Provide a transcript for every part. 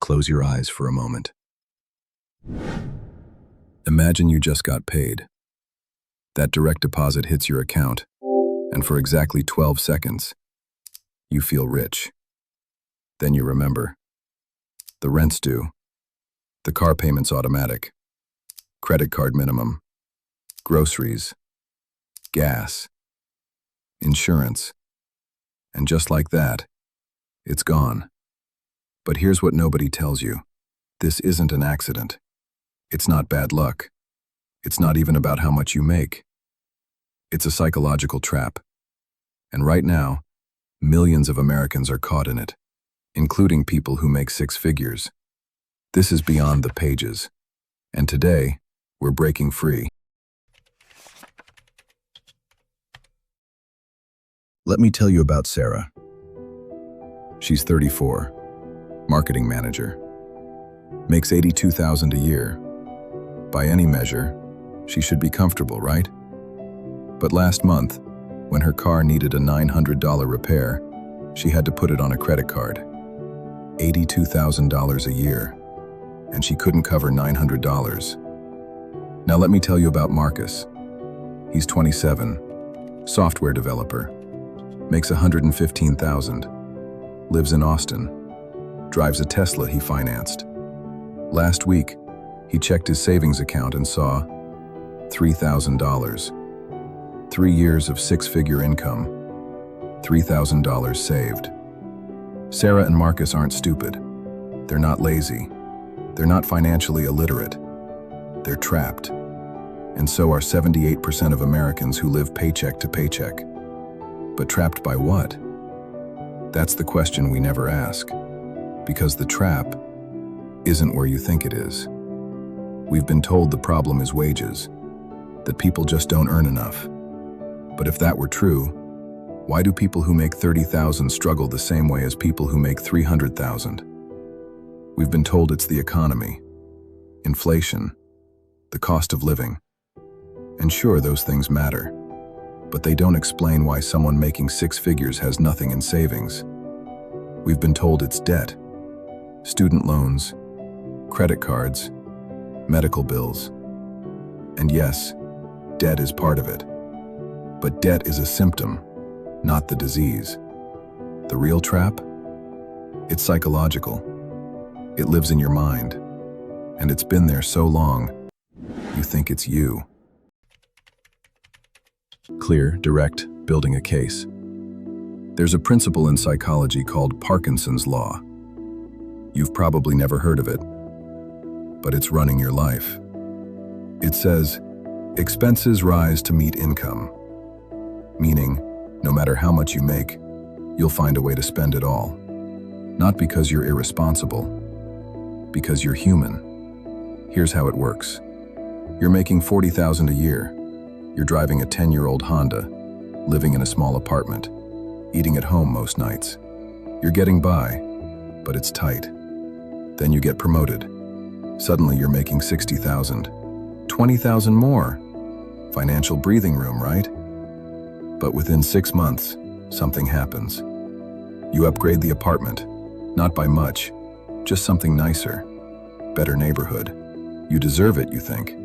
Close your eyes for a moment. Imagine you just got paid. That direct deposit hits your account, and for exactly 12 seconds, you feel rich. Then you remember. The rent's due. The car payment's automatic. Credit card minimum. Groceries. Gas. Insurance. And just like that, it's gone. But here's what nobody tells you. This isn't an accident. It's not bad luck. It's not even about how much you make. It's a psychological trap. And right now, millions of Americans are caught in it, including people who make six figures. This is beyond the pages. And today, we're breaking free. Let me tell you about Sarah. She's 34, marketing manager. Makes $82,000 a year. By any measure, she should be comfortable, right? But last month, when her car needed a $900 repair, she had to put it on a credit card. $82,000 a year, and she couldn't cover $900. Now let me tell you about Marcus. He's 27, software developer, makes $115,000, lives in Austin, drives a Tesla he financed. Last week, he checked his savings account and saw $3,000. 3 years of six-figure income, $3,000 saved. Sarah and Marcus aren't stupid. They're not lazy. They're not financially illiterate. They're trapped. And so are 78% of Americans who live paycheck to paycheck. But trapped by what? That's the question we never ask. Because the trap isn't where you think it is. We've been told the problem is wages, that people just don't earn enough. But if that were true, why do people who make $30,000 struggle the same way as people who make $300,000? We've been told it's the economy, inflation, the cost of living. And sure, those things matter, but they don't explain why someone making six figures has nothing in savings. We've been told it's debt, student loans, credit cards, medical bills. And yes, debt is part of it. But debt is a symptom, not the disease. The real trap? It's psychological. It lives in your mind, and it's been there so long, you think it's you. Clear, direct, building a case. There's a principle in psychology called Parkinson's law. You've probably never heard of it, but it's running your life. It says, expenses rise to meet income. Meaning, no matter how much you make, you'll find a way to spend it all. Not because you're irresponsible, because you're human. Here's how it works. You're making $40,000 a year. You're driving a 10-year-old Honda, living in a small apartment, eating at home most nights. You're getting by, but it's tight. Then you get promoted. Suddenly you're making $60,000, $20,000 more. Financial breathing room, right? But within 6 months, something happens. You upgrade the apartment, not by much, just something nicer, better neighborhood. You deserve it, you think.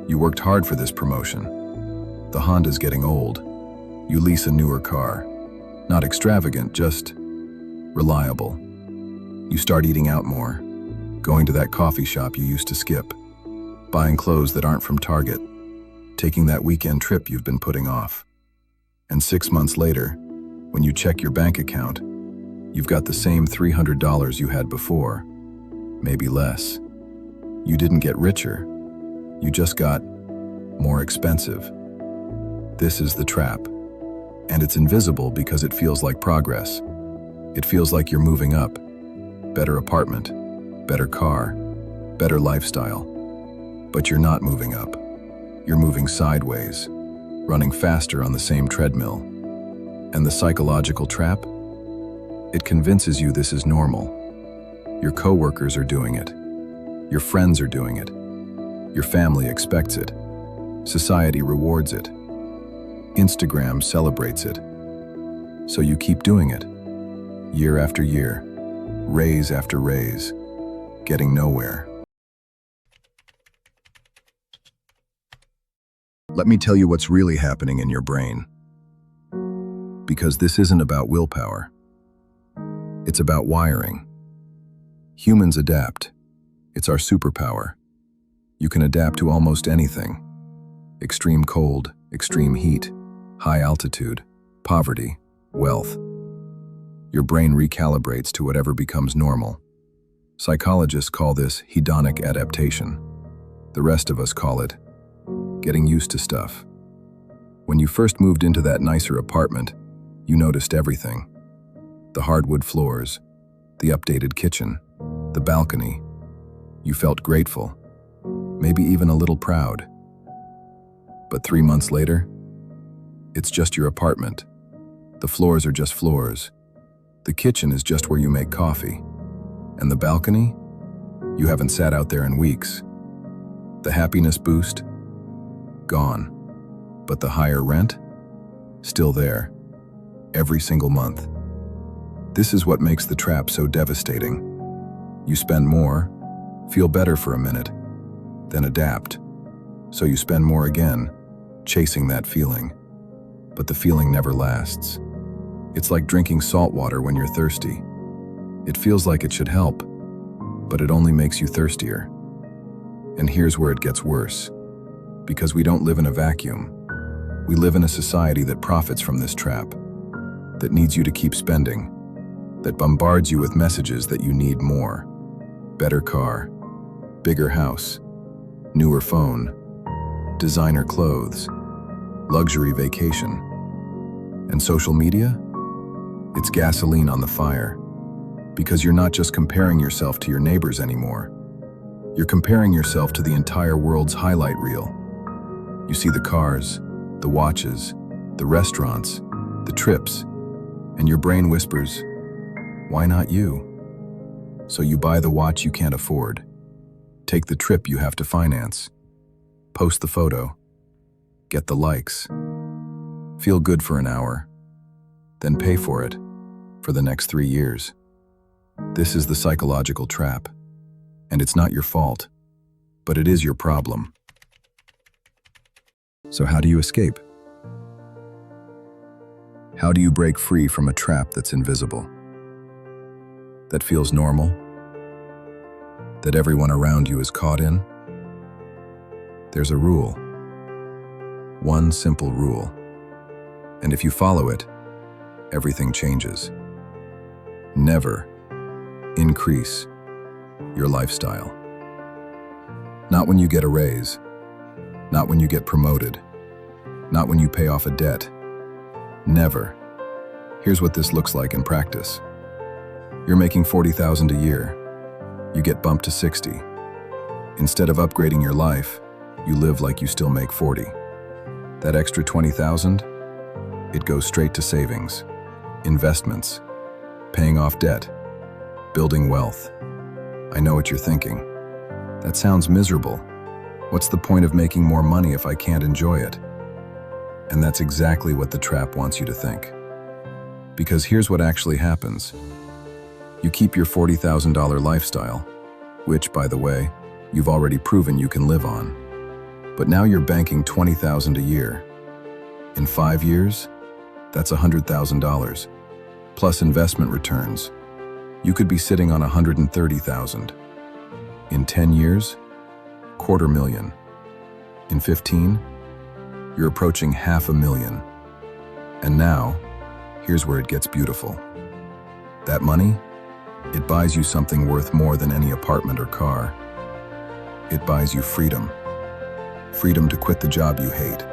You worked hard for this promotion. The Honda's getting old. You lease a newer car. Not extravagant, just reliable. You start eating out more, going to that coffee shop you used to skip, buying clothes that aren't from Target, taking that weekend trip you've been putting off. And 6 months later, when you check your bank account, you've got the same $300 you had before, maybe less. You didn't get richer, you just got more expensive. This is the trap. And it's invisible because it feels like progress. It feels like you're moving up. Better apartment, better car, better lifestyle. But you're not moving up. You're moving sideways, running faster on the same treadmill. And the psychological trap? It convinces you this is normal. Your coworkers are doing it. Your friends are doing it. Your family expects it. Society rewards it. Instagram celebrates it. So you keep doing it. Year after year, raise after raise. getting nowhere. Let me tell you what's really happening in your brain. Because this isn't about willpower. It's about wiring. Humans adapt. It's our superpower. You can adapt to almost anything. Extreme cold, extreme heat, high altitude, poverty, wealth. Your brain recalibrates to whatever becomes normal. Psychologists call this hedonic adaptation. The rest of us call it getting used to stuff. When you first moved into that nicer apartment, you noticed everything. The hardwood floors, the updated kitchen, the balcony. You felt grateful, maybe even a little proud. But 3 months later, it's just your apartment. The floors are just floors. The kitchen is just where you make coffee. And the balcony? You haven't sat out there in weeks. The happiness boost? Gone. But the higher rent? Still there. Every single month. This is what makes the trap so devastating. You spend more, feel better for a minute, then adapt. So you spend more again, chasing that feeling. But the feeling never lasts. It's like drinking salt water when you're thirsty. It feels like it should help, but it only makes you thirstier. And here's where it gets worse. Because we don't live in a vacuum. We live in a society that profits from this trap, that needs you to keep spending, that bombards you with messages that you need more. Better car, bigger house, newer phone, designer clothes, luxury vacation. And social media? It's gasoline on the fire. Because you're not just comparing yourself to your neighbors anymore. You're comparing yourself to the entire world's highlight reel. You see the cars, the watches, the restaurants, the trips, and your brain whispers, why not you? So you buy the watch you can't afford, take the trip you have to finance, post the photo, get the likes, feel good for an hour, then pay for it for the next 3 years. This is the psychological trap, and it's not your fault, but it is your problem. So how do you escape? How do you break free from a trap that's invisible? That feels normal? That everyone around you is caught in? There's a rule. One simple rule. And if you follow it, everything changes. Never increase your lifestyle. Not when you get a raise. Not when you get promoted. Not when you pay off a debt. Never. Here's what this looks like in practice. You're making $40,000 a year. You get bumped to 60. Instead of upgrading your life, you live like you still make 40. That extra 20,000, it goes straight to savings, investments, paying off debt, building wealth. I know what you're thinking. That sounds miserable. What's the point of making more money if I can't enjoy it? And that's exactly what the trap wants you to think. Because here's what actually happens. You keep your $40,000 lifestyle, which, by the way, you've already proven you can live on. But now you're banking $20,000 a year. In 5 years, that's $100,000, plus investment returns. You could be sitting on $130,000. In 10 years, $250,000. In 15, you're approaching $500,000. And now, here's where it gets beautiful. That money, it buys you something worth more than any apartment or car. It buys you freedom. Freedom to quit the job you hate.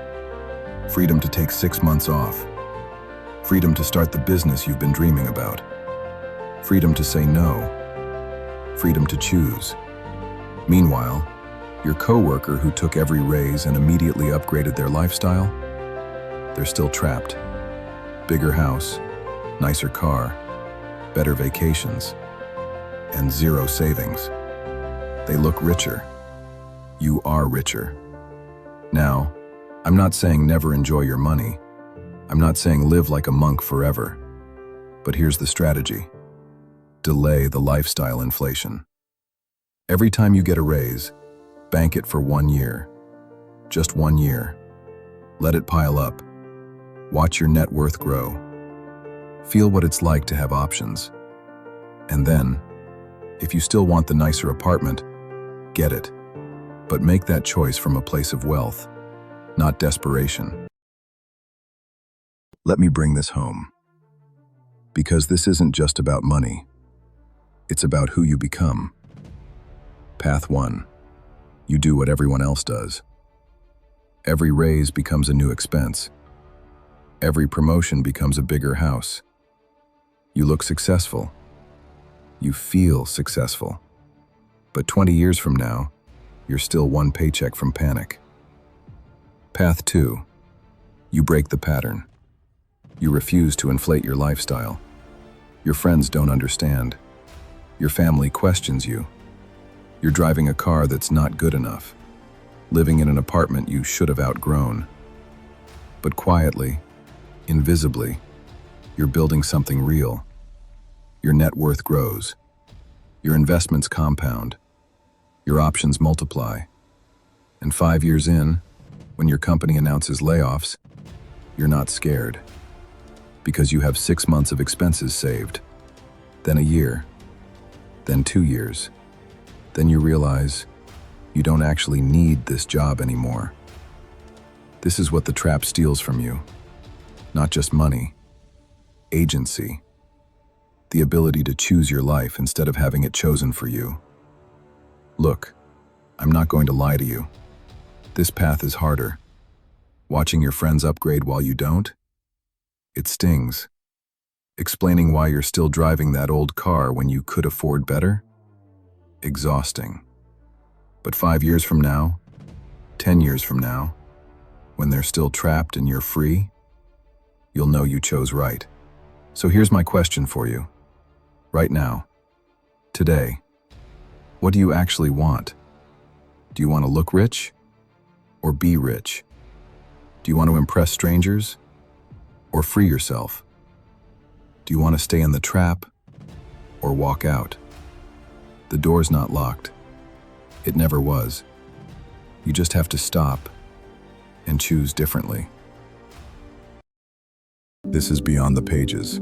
Freedom to take 6 months off. Freedom to start the business you've been dreaming about. Freedom to say no. Freedom to choose. Meanwhile, your coworker who took every raise and immediately upgraded their lifestyle, they're still trapped. Bigger house, nicer car, better vacations, and zero savings. They look richer. You are richer. Now, I'm not saying never enjoy your money. I'm not saying live like a monk forever. But here's the strategy. Delay the lifestyle inflation. Every time you get a raise, bank it for 1 year. Just 1 year. Let it pile up. Watch your net worth grow. Feel what it's like to have options. And then, if you still want the nicer apartment, get it. But make that choice from a place of wealth, not desperation. Let me bring this home. Because this isn't just about money. It's about who you become. Path 1. You do what everyone else does. Every raise becomes a new expense. Every promotion becomes a bigger house. You look successful. You feel successful. But 20 years from now, you're still one paycheck from panic. Path 2. You break the pattern. You refuse to inflate your lifestyle. Your friends don't understand. Your family questions you. You're driving a car that's not good enough. Living in an apartment you should have outgrown. But quietly, invisibly, you're building something real. Your net worth grows. Your investments compound. Your options multiply. And 5 years in, when your company announces layoffs, you're not scared. Because you have 6 months of expenses saved. Then a year. Then 2 years. Then you realize you don't actually need this job anymore. This is what the trap steals from you. Not just money. Agency. The ability to choose your life instead of having it chosen for you. Look, I'm not going to lie to you. This path is harder. Watching your friends upgrade while you don't? It stings. Explaining why you're still driving that old car when you could afford better? Exhausting. But 5 years from now, 10 years from now, when they're still trapped and you're free, you'll know you chose right. So here's my question for you. Right now, today, what do you actually want? Do you want to look rich or be rich? Do you want to impress strangers or free yourself? Do you want to stay in the trap or walk out? The door's not locked. It never was. You just have to stop and choose differently. This is Beyond the Pages.